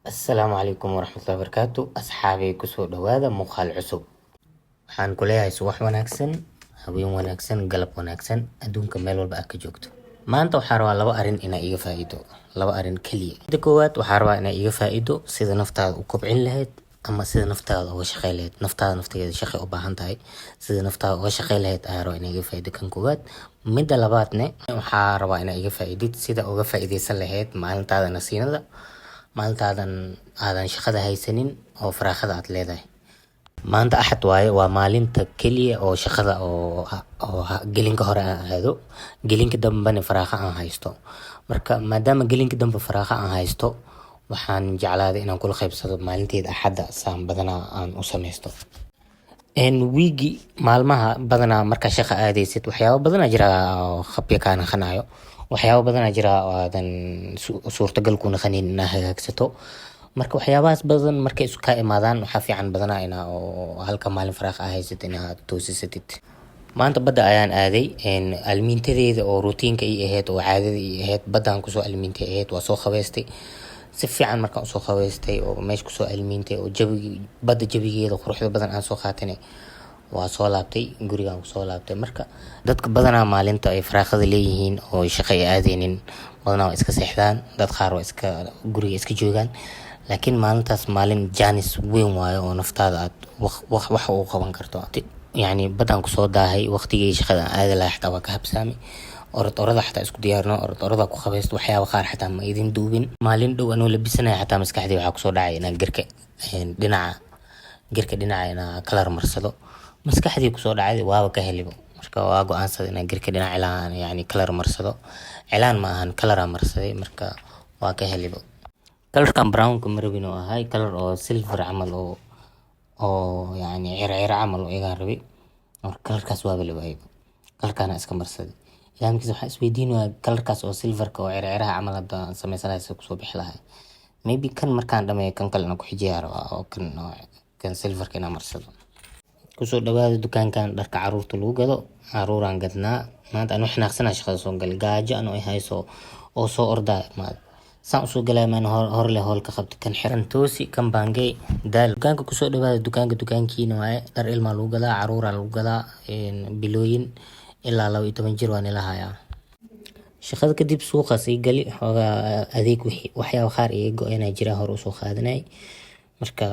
السلام عليكم ورحمة الله وبركاته أصحابي كسو دوادا مقال عسب waxaan ku leeyahay subax wanaagsan habeen wanaagsan galab wanaagsan adduunka meel walba aad ka joogto maanta waxaan rabaa laba arrin inaa iga faa'iido laba arrin kaliya mida koowaad waxaan rabaa inaa iga faa'iido sida naftaada u kobcin lahayd ama sida naftaada uga shaqayn lahayd naftaada nafteeda shaqo u baahan tahay sida naftaada uga shaqayn lahayd ayaan rabaa inaa iga faa'iido kan koowaad mida labaadne waxaan rabaa inaa iga faa'iidid sida uga faa'iidaysan lahayd maalintaada nasiinada maalintaadan aadan shaqada haysanin oo faraaqada aad leedahay maanta axad waaye waa maalinta keliya oo shaqada gelinka hore aan aado gelinka dambena faraaqa aan haysto marka maadaama gelinka dambe faraaqa aan haysto waxaan jeclaaday inaan kula qaybsado maalinteeda axadda saan badanaa aan u samaysto wiigi maalmaha badanaa markaa shaqa aadaysid waxyaabo badanaa jira oo khabya kaa naqanayo waxyaabo badanaa jira oo aadan suurtagal ku naqanin inaa hagaagsato marka waxyaabahaas badan markay isu kaa imaadaan waxaa fiican badanaa inaa oo halka maalin faraaq ah haysat inaad toosisatid maanta badda ayaan aaday almiintadeeda oo rutiinka ii ahayd oo caadada ii ahayd baddaan kusoo almiintay ahayd waa soo qabaystay si fiican markaan usoo qabaystay oo meesha kusoo almiintay oo badda jabigeeda quruxda badan aan soo qaatane waa soo laabtay gurigaan kusoo laabtay marka dadka badanaa maalinta ay faraaqada leeyihiin oo shaqo ay aadaynin badanaa waa iska seexdaan dad qaar waa iska guriga iska joogaan laakiin maalintaas maalin jaanis weyn waayo oo naftaada aad wax u qaban karto yacni baddaan kusoo daahay waqtigii shaqada aan aadi lahaa xataa waa ka habsaamay orada xataa isku diyaarno orada ku qabaysto waxyaaba qaar xataa ma idin duubin maalin dhow anuu labisanaya xataa maskaxdii waxaa kusoo dhacay inaan dhinaca inaa kalar marsado maskaxdii kusoo dhacday waaba ka helibo marka waa go-aansaday inaan girka dhinac cilaan yani kalar marsado cilaan ma ahan kalara marsaday marka waa ka helibo kalarkan brownka marabin oo ahay kalar oo silver camal oo yani circira camal oo iga rabay marka kalarkaas waaba la waayay kalarkaana iska marsaday ilaamkiisa waxaa isweydiinaya kalarkaas oo silverka oo circiraha camal hadda sameysanaysa kusoo bixi lahay maybe kan markaan dhameeyo kan kale inaan ku xijiyaa rabaa oo kan silverka inaan marsado kusoo dhawaada dukaankan dharka caruurta lagu gado caruuraan gadnaa maanta anu xanaaqsanaa shaqada soo galay gaajo anu ay hayso oo soo ordaa maad saan usoo galaya maan horle hoolka qabta kan xiran toosi kan baangey daal dukaanka kusoo dhawaada dukaankiina waaye dhar ilmaa lagu gadaa caruuraa lagu gadaa bilooyin ilaa 12 jir waa nila hayaa shaqada kadib suuqa sii gali xoogaa adeeg waxyaaba qaar iga go-aanaa jira hore usoo qaadanay marka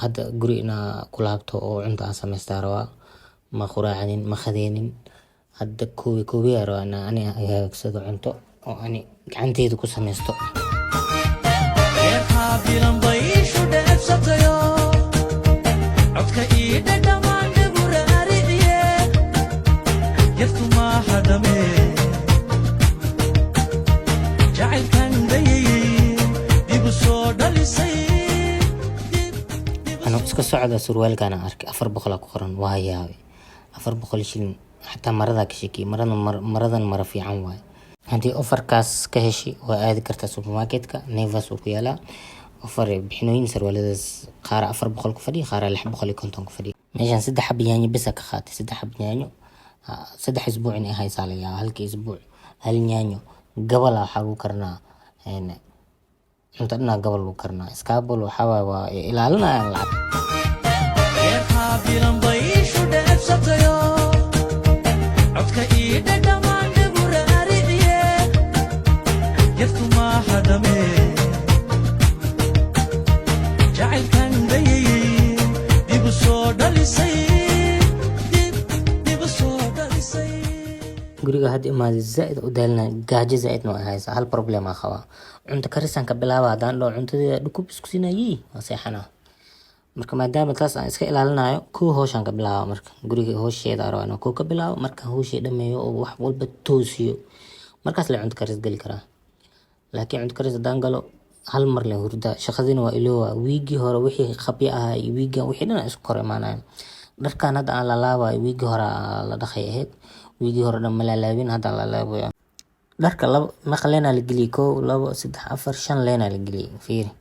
hadda guri inaa ku laabto oo cunto aan samaystaa rabaa ma quraacanin ma khadeenin hadda koobiyaa rabaa inaa ani hagaagsado cunto oo ani gacanteeda ku samaysto iska socda surwaalkan arkay 400 ku qoran waa yaabay 400 shilin xataa marada ka shaki maradan mara fiican waay hadii offerkaas ka heshi waa aadi kartaa supermarketka Naivas oo ku yaala offer bixinooyin surwaaladaas qaar 400 ku fadhi qaar 650 ku fadhi meeshan 3 xab yaanyo bisa ka qaatay 3 xab yaanyo 3 isbuuc in ay haysaa la yaa halkii isbuuc hal yaanyo gabal waxa lagu karnaa inta dhana gabal lagu karnaa iskaabul waxa waa ilaalinayaan lacag guriga hadda imaad zaid u daalna gaajo zaid noo haysa hal problem ah qaba cunto karisan ka bilaaba hadaan dhoo cuntada dhukub isku sinayay waseexana marka maadaama taas aan iska ilaalinayo hawshan ka bilaaba marka guriga hawsheeda arwana ka bilaabo marka hawshii dhameeyo oo wax walba toosiyo markaas la cunto karis gali karaa laakiin cunto karis hadaan galo hal mar la hurda shaqadina waa iloowa wiigi hore wixii khabya ahaa iyo wiigan wixii dhan isku kor imaanayaan dharkan hadda aan la laabay wiigi hore la dhaqay ahayd wiigi hore dhan ma la laabin hadda la laabaya dharka maqleena la geliyo 1 2 3 4 5 leena la geliyo fiiri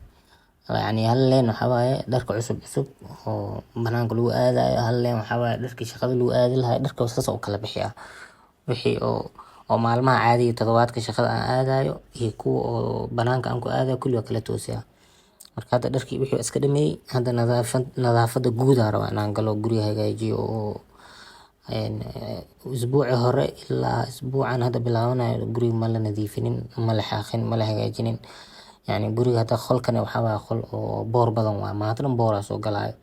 yani hal leen waxa waaye dharka cusub oo banaanka lagu aadayo hal leen waxa waaye dharka shaqada lagu aadi lahaa dharka saas oo kala bixiya wixii oo oo maalmaha caadiga toddobaadka shaqada aan aadayo iyo kuwa oo banaanka aan ku aadayo kulli waa kala toosiyaa. Marka hadda dharkii wixii iska dhameeyay, hadda nadaafada guud aan rabaa inaan galo, guriga hagaajiyo oo usbuuci hore ilaa usbuucan hadda bilaabanayo guriga ma la nadiifinin, ma la xaaqin, ma la hagaajinin. Yani guriga hadda qolkan waxaa waaye qol oo boor badan waaye, maanta dhan booraa soo galaayo.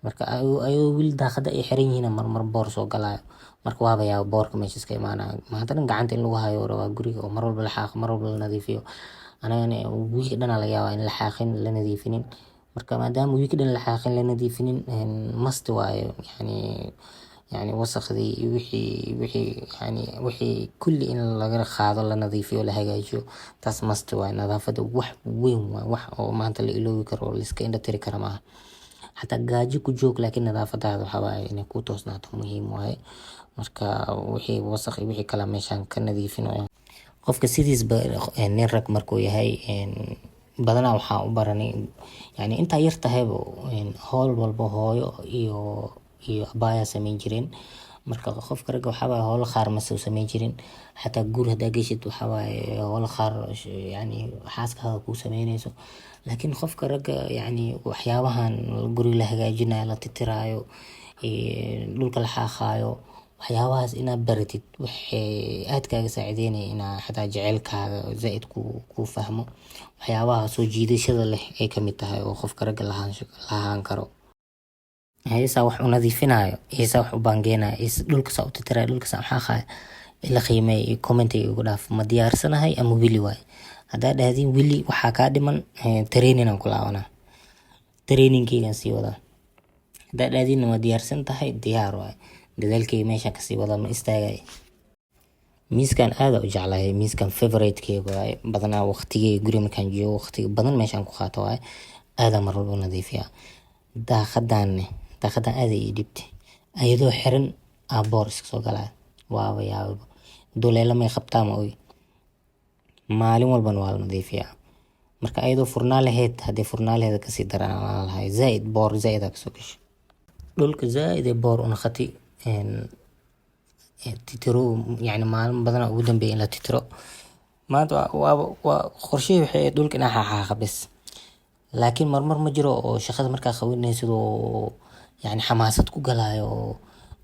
Marka ayuu wili daaqada ay xiran yihiin marmar boor soo galaayo. Marka waaba yaa boorka meesha iska imaanayo. Maanta dhan gacanta in lagu hayo rabaa guriga oo mar walba la xaaqo, mar walba la nadiifiyo. Anagana wiilka dhan laga yaabaa in la xaaqin, la nadiifinin. Marka maadaama wiilka dhan la xaaqin, la nadiifinin, must waayo. يعني وسخدي wixii kulli in laga qaado, la nadiifiyo, la hagaajiyo. taas must waaye. Nadaafada wax weyn waaye, wax oo maanta la iloobi karo oo la iska indha tiri kara maaha. Xataa gaajo ku joog, laakiin nadaafadaada waxaa waaye inay ku toosnaato muhiim waaye. Marka wixii wasakh iyo wixii kale meeshaan ka nadiifinayo. Qofka sidiisba nin rag markuu yahay badanaa waxaan u baranay yani intaa yar tahayba howl walba hooyo iyo abaaya samayn jireen. Marka qofka ragga waxaa waaye howlo qaar ma soo samayn jirin. Xataa guur haddaa geshid waxaa waaye howlo qaar yani xaaskaaga kuu samaynayso. Laakiin qofka ragga yani waxyaabahan guriga la hagaajinayo, la titiraayo, dhulka la xaaqaayo, waxyaabahaas inaad baratid waxay aad kaaga saacideynaya inaa xataa jaceylkaaga zaaid ku fahmo. Waxyaabaha soo jiidashada leh ay kamid tahay oo qofka ragga lahaan karo. Heesaa wax u nadiifinayo, heesaa wax u baangeenayo, dhulka saa u titirayo, dhulka saa u xaaqaayo, ila qiimeey iyo commentiga igu dhaaf ma diyaarsanahay ama wili waaye. Haddaa dhahdin wili waxaa kaa dhiman training aan ku laabanaa, trainingkeygaan sii wadaa. Haddaa dhahdin ma diyaarsan tahay, diyaar waaye, dadaalkeyga meeshaan kasii wadaa, ma istaagay. miiskan aada u jeclahay, miiskan favorite-keyga waaye. badanaa waqtigeyga guri markaan joogo waqtiga badan meeshaan ku qaato waaye. aada mar walba u nadiifiyaa. daaqadan aada ii dhibtay, ayadoo xiran boor iska soo galaya. waaba yaaba duleelo may qabtaa ma oy. maalin walbana waa la nadiifiyaa. marka ayadoo furnaa lahayd, haddii furnaa lahayd kasii daranaan lahay. zaaid boor zaaid aa kasoo gashay. dhulka zaaid ee boor u naqatay. titiro yani maalin badanaa ugu dambeeyay in la titiro. maanta waa qorshihii waxay ahayd dhulka inaa xaaqaaqa bes. laakiin marmar ma jiro oo shaqada markaa qabanaysid oo yani xamaasad ku galaayo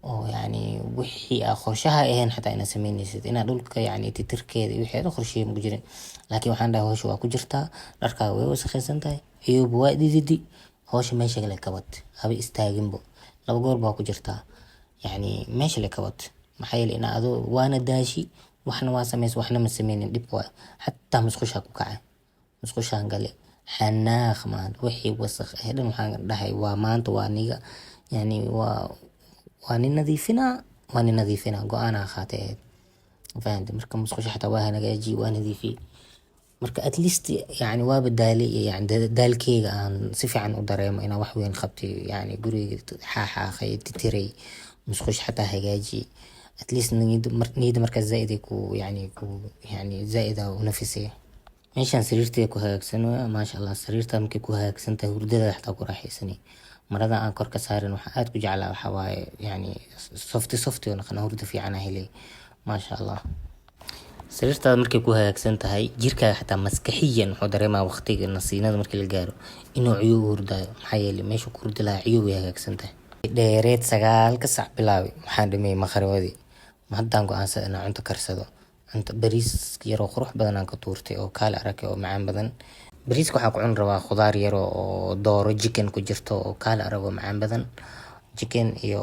oo yani wixii qorshaha ahayn xataa inaad samaynaysid, inaad dhulka yani titirkeeda iyo wixii qorsheeyay ma jirin. laakiin waxaan dhahay hawsha waa ku jirtaa, dharkaaga way wasakhaysan tahay, iyuba waa dhididi, hawsha meesha kale kabad, haba istaaginbo, 2 goor baa ku jirtaa. yani meesha le kabad, maxaa yeelay inaa adoo waana daashi, waxna waa samays, waxna ma sameynin, dhib waayo. xataa musqushaa ku kacay, musqushaan gale xanaaq maanta wixii wasakh ah dhan waxaan dhahay waa maanta waa niga yani waa nin nadiifinaa go-aan aan qaatay fahamtay. marka musqusha xataa waa hagaajiye, waa nadiifiyey. marka at least yani waaba daalay, yani daalkeyga aan si fiican u dareemo inaan wax weyn qabtay. yani guriga xaaqay, titiray, musqusha xataa hagaajiyey. at least niyada markaas zaaid ay yani zaaid aa u nafisay. meeshaan sariirteeda ku hagaagsan waa maasha Allah. sariirta markay ku hagaagsan tahay hurdada xataa ku raaxaysanay. marada aan kor ka saarin waxaa aad ku jeclaa waxaa waaye yani softi oo naqana hurda fiican helay maasha Allah. sariirtaada markay ku hagaagsan tahay, jirkaaga xataa maskaxiyan wuxuu dareemaa waqtiga nasiinada markii la gaaro inuu ciyow hurdaayo. maxaa yeelay meesha ku hurdi lahaa ciyow way hagaagsan tahay. dheereed 9 sac bilaawi waxaan dhameeyay maqribadii. haddaan go'aansaday inaan cunto karsado. bariis yaroo qurux badan aan ka tuurtay oo kaale aragay oo macaan badan. bariiska waxaan ku cuni rabaa khudaar yar oo dooro chicken ku jirto oo kaale arag oo macaan badan. chicken iyo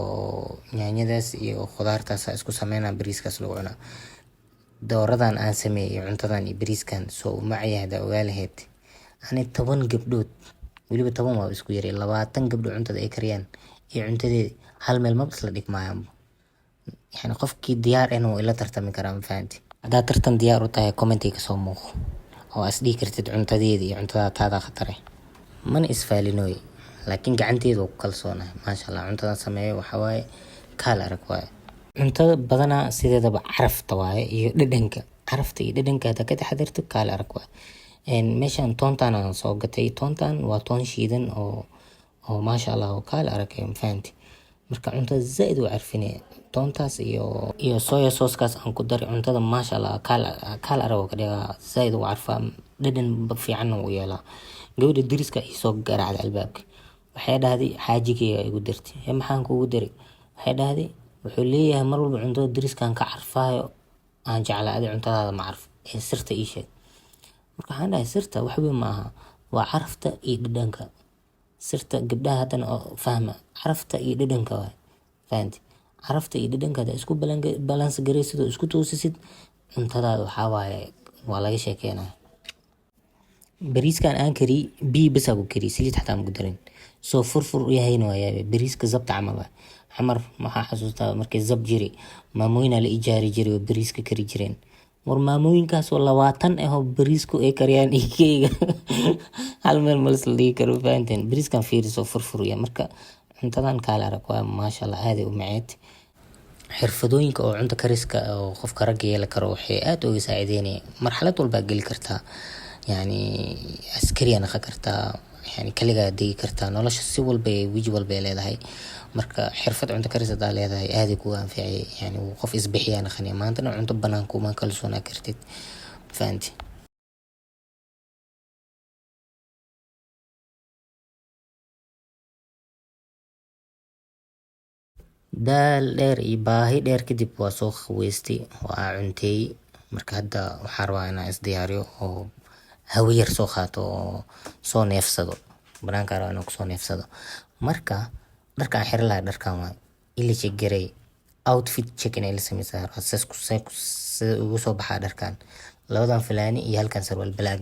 yaanyadaas iyo khudaartaas isku sameynaa, bariiskaas lagu cunaa. dooradan aan sameeyay cuntadan iyo bariiskan soo macayahda ogaa lahayd. ani 10 gabdhood, weliba 10 waa isku yaray, 20 gabdhood cuntada ay kariyaan iyo cuntadeedii hal meel ma isla dhigmayaan. yani qofkii diyaar inuu ila tartami karaa ma fahanti. haddaad tartan diyaar u tahay commentiga kasoo muuqo oo as dhihi kartid cuntadeeda iyo cuntada taada khatare. mana isfaalinooy, laakiin gacanteedu ku kalsoonahay maasha Allah. cuntadan sameeyo waxaa waaye kaale arag waaye. cuntada badanaa sideedaba carafta waaye iyo dhadhanka. carafta iyo dhadhanka haddaa ka taxadirto kaale arag waaye. meeshaan toontaan aan soo gatay. toontaan waa toon shiidan oo maasha Allah oo kaale arag ma fahanti. marka cuntada zaid u carfinaya toontaas iyo soya sauce-kaas aan ku daray cuntada maasha Allah kaal arago ka dhigaa zaid u carfaa dhadhan fiican u yeelaa. Gabadha deriska ii soo garaacday albaabka waxay dhahday xaajigeyga igu dirtay maxaan kugu diray waxay dhahday wuxuu leeyahay mar walba cuntada deriskan ka carfaayo aan jeclaaday cuntadaada ma carf sirta ii sheeg. marka waxaan dhahay sirta wax weyn ma aha waa carafta iyo dhadhanka. sirta gabdhaha haddana oo fahma carafta iyo dhadhanka waay fahanti carafta iyo dhadhanka hada isku balance garaysid oo isku toosisid cuntadaada waxaa waaye waa laga sheekeynaa. bariiskan aan kari biyo bas aan ku kari saliid xataa ma ku darin soo furfur u yahayna waa yaabe bariiska zabta camal waay. xamar maxaa xasuustaa markii zab jiri maamooyina la ijaari jiray oo bariiska kari jireen war maamooyinkaas oo 20 ah oo bariisku ay kariyaan igeyga hal meel malas la dhigi karo fahanteen bariiskan fiiriso furfur ya marka cuntadan kaala arag waa maasha Allah aad u maceed. xirfadooyinka oo cunta kariska oo qofka rag yeelan karo waxay aad uga saacideynayaan marxalad walba gali kartaa yani askari ana kartaa yani kaliga digi kartaa nolosha si walba wiji walba leedahay. marka xirfad cunta karis hadaa leedahay aad ku anficay yani qof isbixiyana khani maanta cunto banaan kuma kalsoona kartid fahanti. daal dheer iyo baahi dheer kadib waa soo qaweystay waa cuntay marka hadda waxaan rabaa inaan isdiyaariyo oo hawo yar soo qaato oo soo neefsado banaanka rabaa inaan kusoo neefsado. marka dharkaan xiri lahaa dharkaan waa ila garay outfit check in ila sameysaa sida ugu soo baxaa dharkaan labadan filaani iyo halkan sarwaal black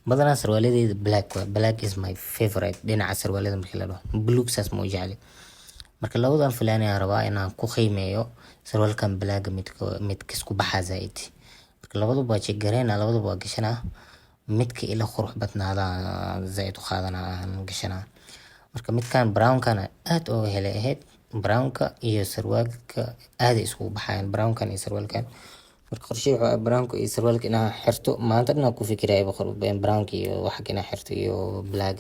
badanaa sarwaaladeeda black waa black is my favorite dhinaca sarwaalada markii la dhaho blue saas ma u jecli. marka labadan filaani aan rabaa inaan ku qiimeeyo sarwaalkan black midka isku baxaa zaid marka labaduba waa check gareena labaduba waa gashanaa midka ila qurux badnaada zaid u qaadanaa aan gashanaa. marka midkan brown-kan aad oo helay ahayd brown-ka iyo sarwaalka aad isku baxayaan brown-kan iyo sarwaalkan. marka qorshe waxa brown-ka iyo sarwaalka inaan xirto maanta inaan ku fikiraya brown-ka iyo waxa inaan xirto iyo black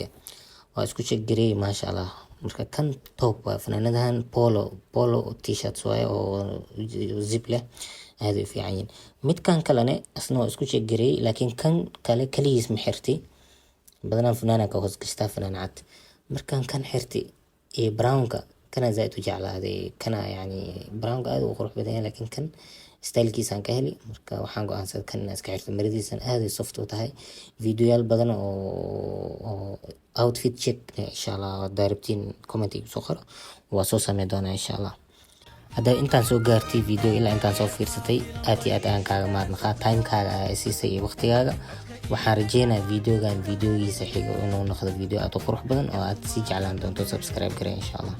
waa isku check gareey maasha Allah. marka kan top waa fanaanadahan polo t-shirts waaye oo zip leh aad u fiican yihiin. midkan kalena asna waa isku check gareey laakiin kan kale kaligiis ma xirtay badanaa fanaanka hoos gashtaa fanaanad markaan kan xirtay ee brown-ka kana zaid u jeclaaday kana yani brown-ka aad u qurux badan yahay laakiin kan style-kiisa ka heli marka waxaan go'aansaday kan iska xirto maradiisan aad ay soft u tahay. videoyaal badan oo outfit check insha Allah daarabtiin comment igu soo qoro waa soo sameyn doonaa insha Allah. hadda intaan soo gaartay video ilaa intaan soo fiirsatay aad iyo aad aan kaaga mahadnaqaa time-kaaga ay siisay iyo waqtigaaga. waxaan rajeynayaa videogiisa xigo inuu noqdo video aad u qurux badan oo aad si jeclaan doonto subscribe garee insha Allah.